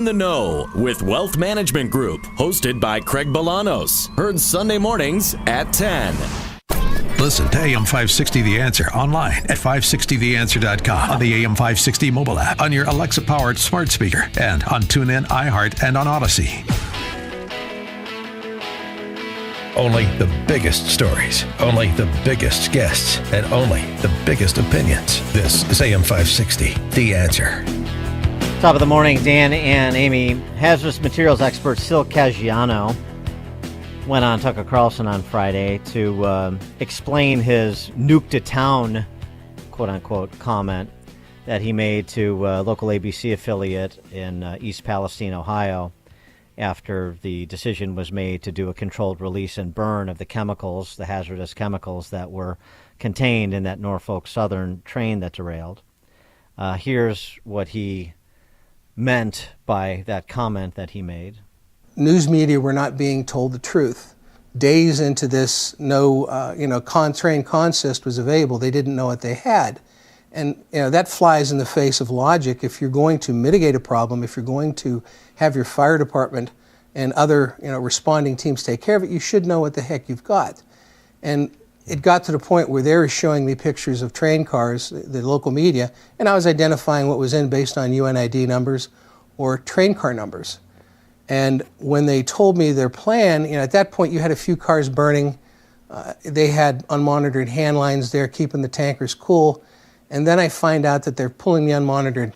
In the Know with Wealth Management Group, hosted by Craig Bolanos. Heard Sunday mornings at 10. Listen to AM 560 The Answer online at 560theanswer.com, on the AM 560 mobile app, on your Alexa-powered smart speaker, and on TuneIn, iHeart, and on Odyssey. Only the biggest stories, only the biggest guests, and only the biggest opinions. This is AM 560 The Answer. Top of the morning, Dan and Amy. Hazardous materials expert Phil Ambrose went on Tucker Carlson on Friday to explain his nuke to town, quote-unquote, comment that he made to a local ABC affiliate in East Palestine, Ohio, after the decision was made to do a controlled release and burn of the chemicals, the hazardous chemicals that were contained in that Norfolk Southern train that derailed. Here's what he meant by that comment that he made. News media were not being told the truth. Days into this, train consist was available. They didn't know what they had. And that flies in the face of logic. If you're going to mitigate a problem, if you're going to have your fire department and other responding teams take care of it, you should know what the heck you've got. And it got to the point where they were showing me pictures of train cars, the local media, and I was identifying what was in based on UNID numbers or train car numbers. And when they told me their plan, at that point you had a few cars burning. They had unmonitored hand lines there keeping the tankers cool. And then I find out that they're pulling the unmonitored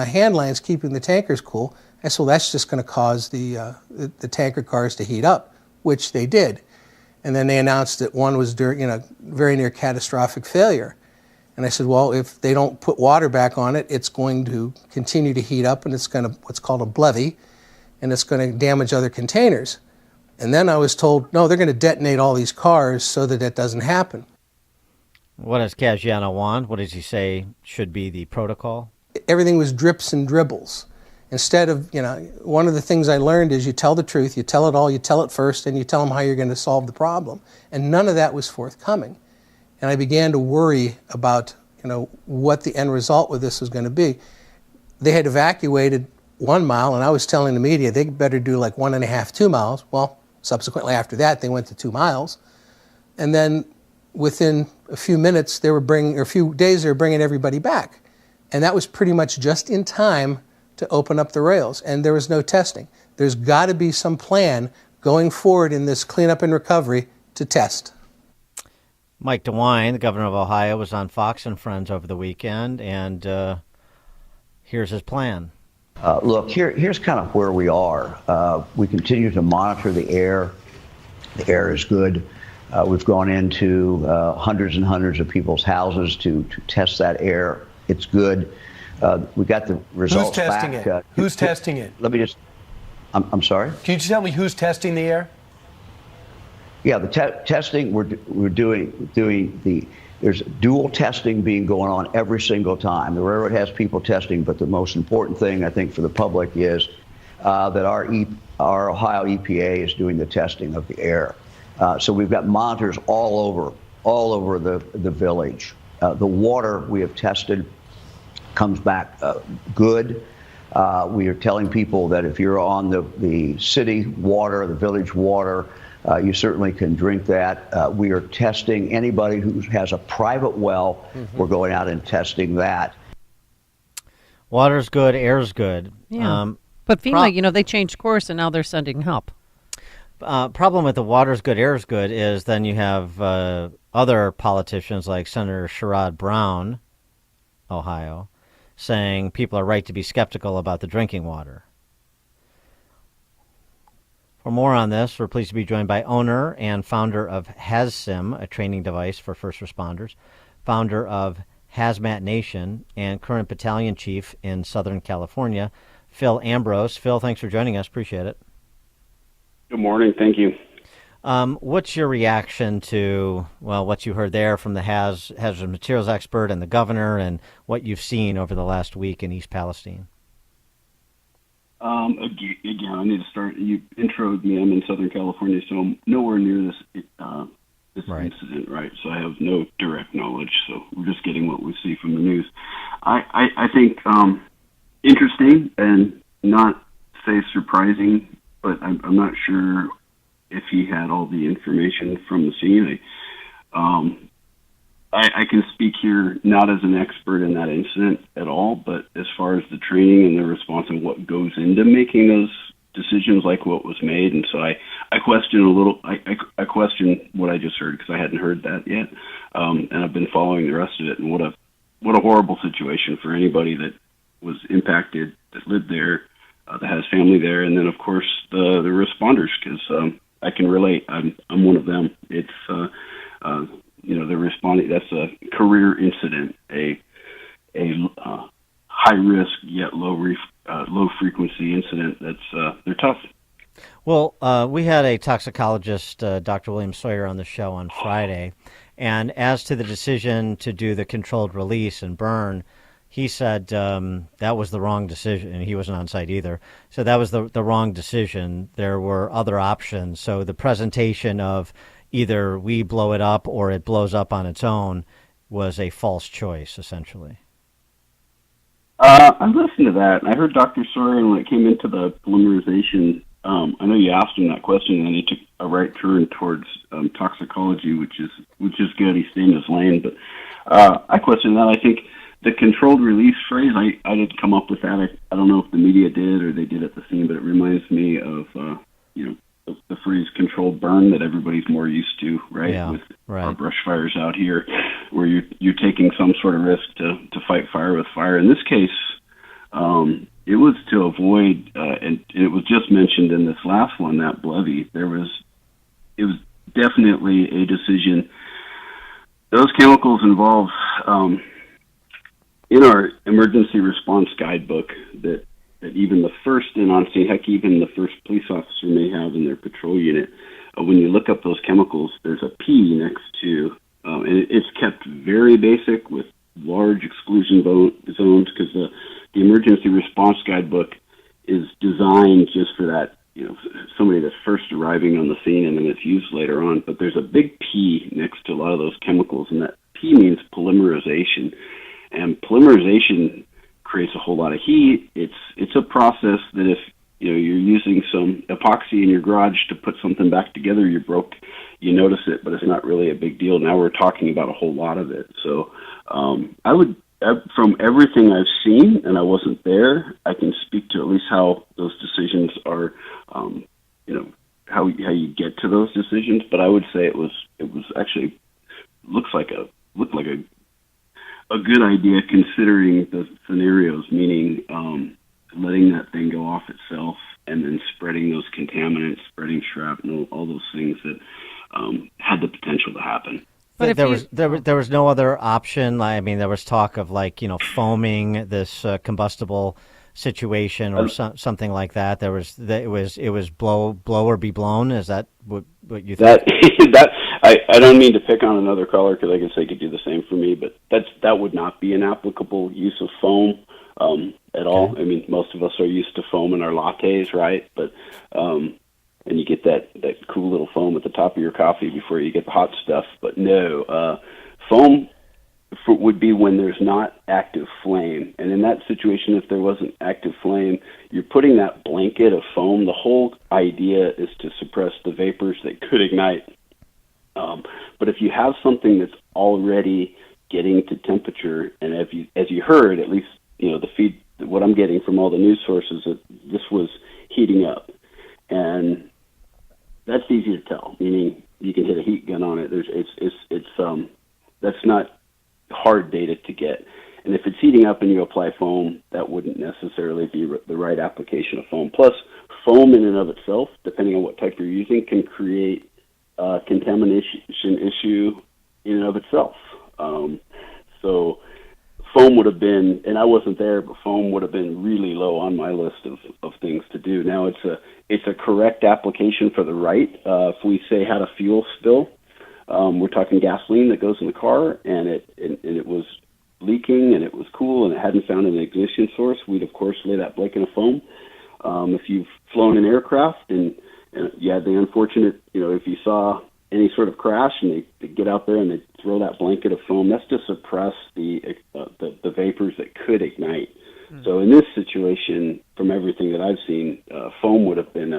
hand lines, keeping the tankers cool. I said, well, that's just going to cause the tanker cars to heat up, which they did. And then they announced that one was very near catastrophic failure. And I said, well, if they don't put water back on it, it's going to continue to heat up, and it's going to what's called a blevy, and it's going to damage other containers. And then I was told, no, they're going to detonate all these cars so that that doesn't happen. What does Caggiano want? What does he say should be the protocol? Everything was drips and dribbles. Instead of, one of the things I learned is you tell the truth, you tell it all, you tell it first, and you tell them how you're going to solve the problem. And none of that was forthcoming. And I began to worry about, what the end result with this was going to be. They had evacuated 1 mile, and I was telling the media they better do like 1.5, 2 miles. Well, subsequently after that, they went to 2 miles. And then within a few minutes, a few days, they were bringing everybody back. And that was pretty much just in time to open up the rails, and there was no testing. There's got to be some plan going forward in this cleanup and recovery to test. Mike DeWine, the governor of Ohio, was on Fox and Friends over the weekend, and here's his plan. Look, here's kind of where we are. We continue to monitor the air. The air is good. We've gone into hundreds and hundreds of people's houses to test that air. It's good. We got the results back. Who's testing it? Who's testing it? Let me just, I'm sorry? Can you just tell me who's testing the air? Yeah, the testing, we're doing there's dual testing being going on every single time. The railroad has people testing, but the most important thing, I think, for the public is that our Ohio EPA is doing the testing of the air. So we've got monitors all over the village. The water we have tested comes back good. We are telling people that if you're on the city water, the village water, you certainly can drink that. We are testing anybody who has a private well. Mm-hmm. We're going out and testing that. Water's good, air's good. Yeah. But FEMA, they changed course and now they're sending help. Problem with the water's good, air's good is then you have other politicians like Senator Sherrod Brown, Ohio, saying people are right to be skeptical about the drinking water. For more on this, we're pleased to be joined by owner and founder of Hazsim, a training device for first responders, founder of Hazmat Nation, and current battalion chief in Southern California, Phil Ambrose. Phil, thanks for joining us. Appreciate it. Good morning. Thank you. What's your reaction to, what you heard there from the hazardous materials expert and the governor and what you've seen over the last week in East Palestine? Again, I need to start. You introed me. I'm in Southern California, so I'm nowhere near this right. incident, right? So I have no direct knowledge. So we're just getting what we see from the news. I think interesting and not say surprising, but I'm not sure if he had all the information from the scene. I can speak here not as an expert in that incident at all, but as far as the training and the response and what goes into making those decisions, like what was made, and so I question a little. I question what I just heard because I hadn't heard that yet, and I've been following the rest of it. And what a horrible situation for anybody that was impacted, that lived there, that has family there, and then of course the responders, because I can relate. I'm one of them. It's they're responding. That's a career incident, a high risk yet low frequency incident. That's they're tough. Well, we had a toxicologist, Dr. William Sawyer, on the show on Friday, and as to the decision to do the controlled release and burn, he said that was the wrong decision, and he wasn't on site either. So that was the wrong decision. There were other options. So the presentation of either we blow it up or it blows up on its own was a false choice, essentially. I listened to that. I heard Dr. Sawyer when it came into the polymerization. I know you asked him that question, and then he took a right turn towards toxicology, which is good. He stayed in his lane. But I question that. I think the controlled release phrase, I didn't come up with that. I don't know if the media did or they did at the scene, but it reminds me of the phrase controlled burn that everybody's more used to, right? Yeah, with right. our brush fires out here, where you're taking some sort of risk to fight fire with fire. In this case, it was to avoid, and it was just mentioned in this last one, that Blevy. It was definitely a decision. Those chemicals involve, in our emergency response guidebook, that even the first in on scene, heck, even the first police officer may have in their patrol unit. When you look up those chemicals, there's a P next to, and it's kept very basic with large exclusion zones, because the emergency response guidebook is designed just for that, somebody that's first arriving on the scene, and then it's used later on. But there's a big P next to a lot of those chemicals, and that P means polymerization. And polymerization creates a whole lot of heat. It's a process that if you're using some epoxy in your garage to put something back together, you notice it, but it's not really a big deal. Now we're talking about a whole lot of it. So I would, from everything I've seen, and I wasn't there, I can speak to at least how those decisions are, how you get to those decisions. But I would say it was actually looked like a good idea considering the scenarios, meaning letting that thing go off itself and then spreading those contaminants, spreading shrapnel, all those things that had the potential to happen. But there was no other option. I mean, there was talk of foaming this combustible situation or something like that. It was blow or be blown. Is that what you think? I don't mean to pick on another caller, because I guess they could do the same for me, but that would not be an applicable use of foam at all. Okay. I mean, most of us are used to foam in our lattes, right? But and you get that cool little foam at the top of your coffee before you get the hot stuff. But no, foam would be when there's not active flame. And in that situation, if there wasn't active flame, you're putting that blanket of foam. The whole idea is to suppress the vapors that could ignite. But if you have something that's already getting to temperature, and as you heard, at least the feed, what I'm getting from all the news sources, that this was heating up, and that's easy to tell. Meaning you can hit a heat gun on it. That's not hard data to get. And if it's heating up and you apply foam, that wouldn't necessarily be the right application of foam. Plus, foam in and of itself, depending on what type you're using, can create a contamination issue in and of itself. So foam would have been, and I wasn't there, but foam would have been really low on my list of things to do. Now it's a correct application for the right. If we say had a fuel spill, we're talking gasoline that goes in the car, and it was leaking and it was cool and it hadn't found an ignition source, we'd of course lay that blanket of foam. If you've flown an aircraft and you had the unfortunate, if you saw any sort of crash and they get out there and they throw that blanket of foam, that's to suppress the vapors that could ignite. So in this situation, from everything that I've seen, foam would have been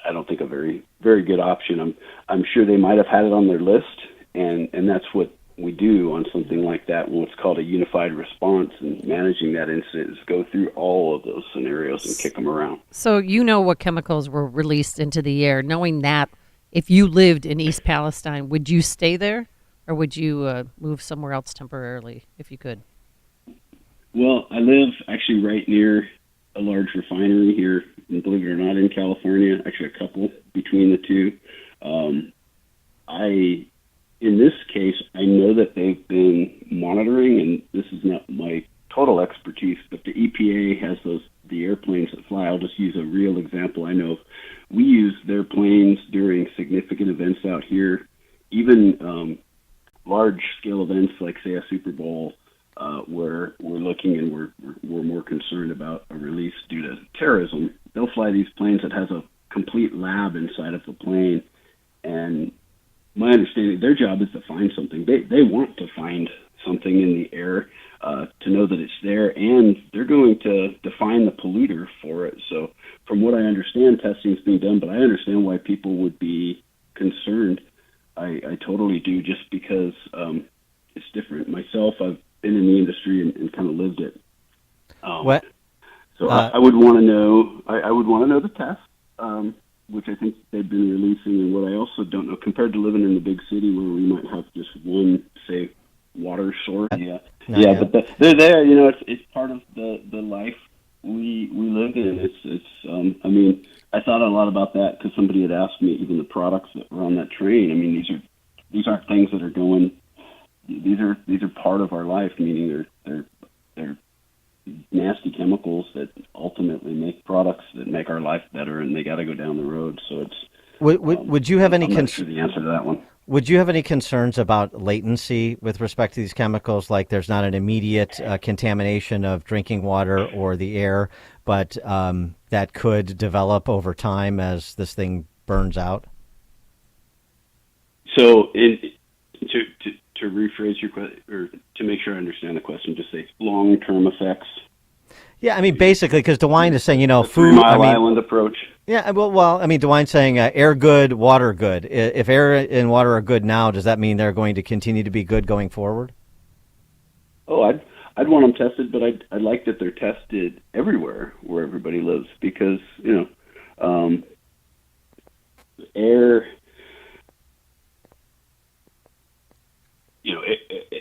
I don't think a very, very good option. I'm sure they might have had it on their list, and that's what we do on something like that, what's called a unified response, and managing that incident is go through all of those scenarios and kick them around. So you know what chemicals were released into the air. Knowing that, if you lived in East Palestine, would you stay there, or would you move somewhere else temporarily if you could? Well, I live actually right near a large refinery here, and believe it or not, in California, actually a couple between the two. In this case, I know that they've been monitoring, and this is not my total expertise, but the EPA has the airplanes that fly. I'll just use a real example I know of. We use their planes during significant events out here, even large-scale events like, say, a Super Bowl, where we're looking and we're more concerned about a release due to terrorism. They'll fly these planes that has a complete lab inside of the plane, and my understanding, their job is to find something. They want to find something in the air, to know that it's there, and they're going to define the polluter for it. So from what I understand, testing is being done, but I understand why people would be concerned. I totally do, just because it's different. Myself, I've been in the industry and kind of lived it. What? So I would want to know. I would want to know the test, which I think they've been releasing, and what I also don't know, compared to living in the big city where we might have just one, say, water source. But they're there. You know, it's part of the life we live in. It's I mean, I thought a lot about that because somebody had asked me even the products that were on that train. I mean, these aren't things that are going. These are part of our life, meaning they're nasty chemicals that ultimately make products that make our life better, and they got to go down the road. So it's. Would you have any concerns? The answer to that one. Would you have any concerns about latency with respect to these chemicals? Like, there's not an immediate contamination of drinking water or the air, but that could develop over time as this thing burns out. So, to rephrase your question, or to make sure I understand the question, just say long-term effects. Yeah, I mean, basically, because DeWine is saying, food. 3 Mile Island approach. Yeah, well, I mean, DeWine's saying air good, water good. If air and water are good now, does that mean they're going to continue to be good going forward? Oh, I'd want them tested, but I'd like that they're tested everywhere where everybody lives, because air.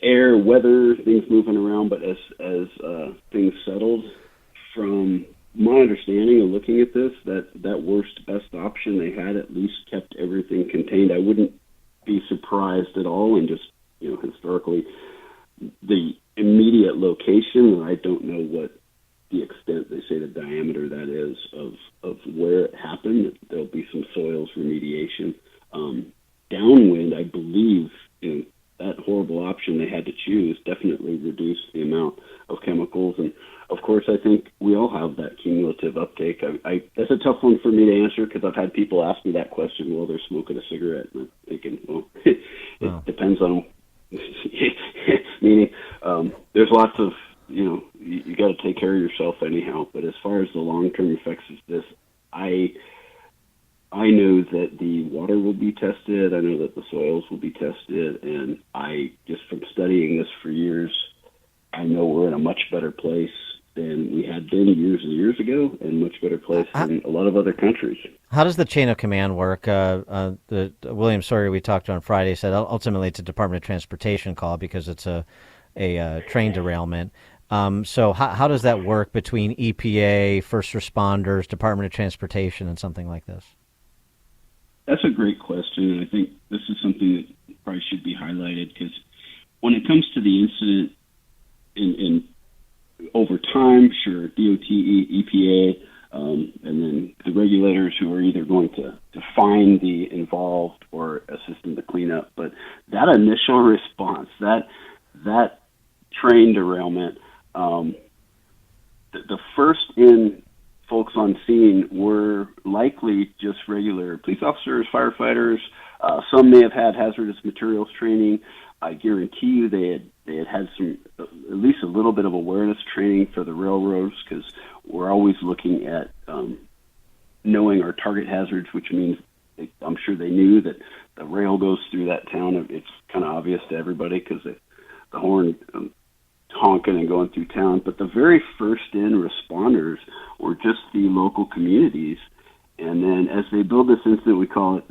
Air, weather, things moving around, but as things settled, from my understanding of looking at this, that worst best option they had at least kept everything contained. I wouldn't be surprised at all, and just historically, the immediate location. I don't know what the extent, they say, the diameter that is of where it happened. There'll be some soils remediation. Downwind, I believe, that horrible option they had to choose definitely reduced the amount of chemicals. And of course, I think we all have that cumulative uptake. That's a tough one for me to answer, because I've had people ask me that question while they're smoking a cigarette, and I'm thinking, well, it depends on, meaning there's lots of, you got to take care of yourself anyhow. But as far as the long-term effects of this, I know that the water will be tested. I know that the soils will be tested. And I, just from studying this for years, I know we're in a much better place than we had been years and years ago, and much better place than a lot of other countries. How does the chain of command work? The William Sawyer we talked to on Friday said ultimately it's a Department of Transportation call because it's a train derailment. So how does that work between EPA, first responders, Department of Transportation, and something like this? That's a great question, and I think this is something that probably should be highlighted, because when it comes to the incident in over time, sure, DOT, EPA, and then the regulators who are either going to find the involved or assist in the cleanup. But that initial response, that train derailment, the first in folks on scene were likely just regular police officers, firefighters. Some may have had hazardous materials training. I guarantee you they had some at least a little bit of awareness training for the railroads, because we're always looking at knowing our target hazards, which means I'm sure they knew that the rail goes through that town. It's kind of obvious to everybody because the horn honking and going through town. But the very first in responders were just the local communities. And then as they build this incident, we call it,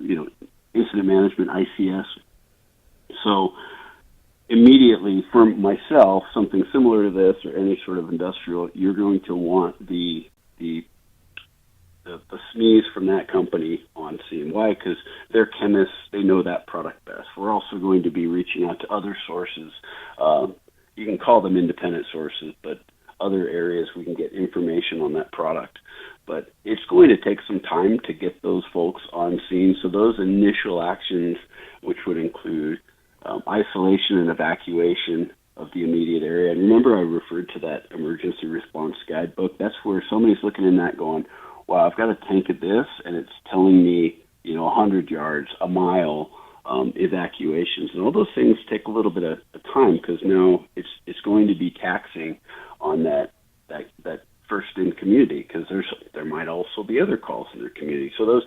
incident management, ICS. So immediately for myself, something similar to this or any sort of industrial, you're going to want the SMEs from that company on scene. Why? Because they're chemists. They know that product best. We're also going to be reaching out to other sources. You can call them independent sources, but other areas we can get information on that product. But it's going to take some time to get those folks on scene. So those initial actions, which would include isolation and evacuation of the immediate area. And remember, I referred to that emergency response guidebook. That's where somebody's looking in that going, wow, I've got a tank of this, and it's telling me, 100 yards, a mile, evacuations. And all those things take a little bit of time, because now it's going to be taxing on that first in community, because there might also be other calls in their community. So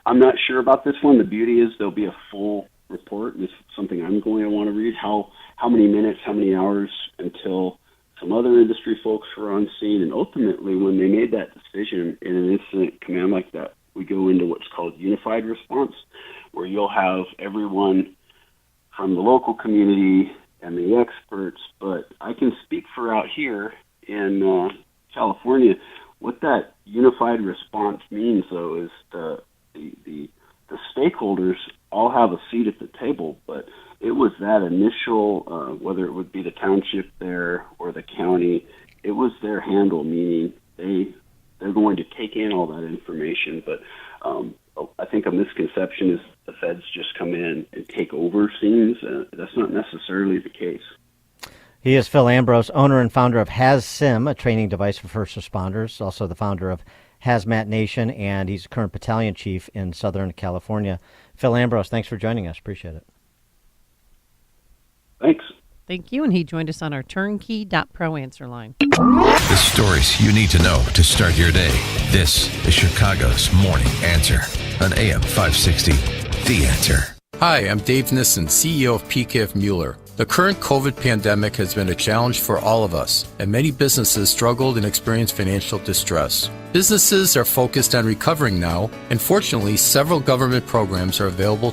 I'm not sure about this one. The beauty is there'll be a full report. This is something I'm going to want to read. How many minutes, how many hours until some other industry folks were on scene. And ultimately, when they made that decision in an incident command like that, we go into what's called unified response, where you'll have everyone from the local community and the experts. But I can speak for out here in California. What that unified response means, though, is the stakeholders all have a seat at the table, but it was that initial, whether it would be the township there or the county, it was their handle, meaning they're going to take in all that information. But I think a misconception is the feds just come in and take over scenes. That's not necessarily the case. He is Phil Ambrose, owner and founder of Hazsim, a training device for first responders, also the founder of Hazmat Nation, and he's current battalion chief in Southern California. Phil Ambrose, thanks for joining us. Appreciate it. Thanks. Thank you. And he joined us on our turnkey.pro answer line. The stories you need to know to start your day. This is Chicago's Morning Answer on AM 560. The Answer. Hi, I'm Dave Nissen, CEO of PKF Mueller. The current COVID pandemic has been a challenge for all of us, and many businesses struggled and experienced financial distress. Businesses are focused on recovering now, and fortunately, several government programs are available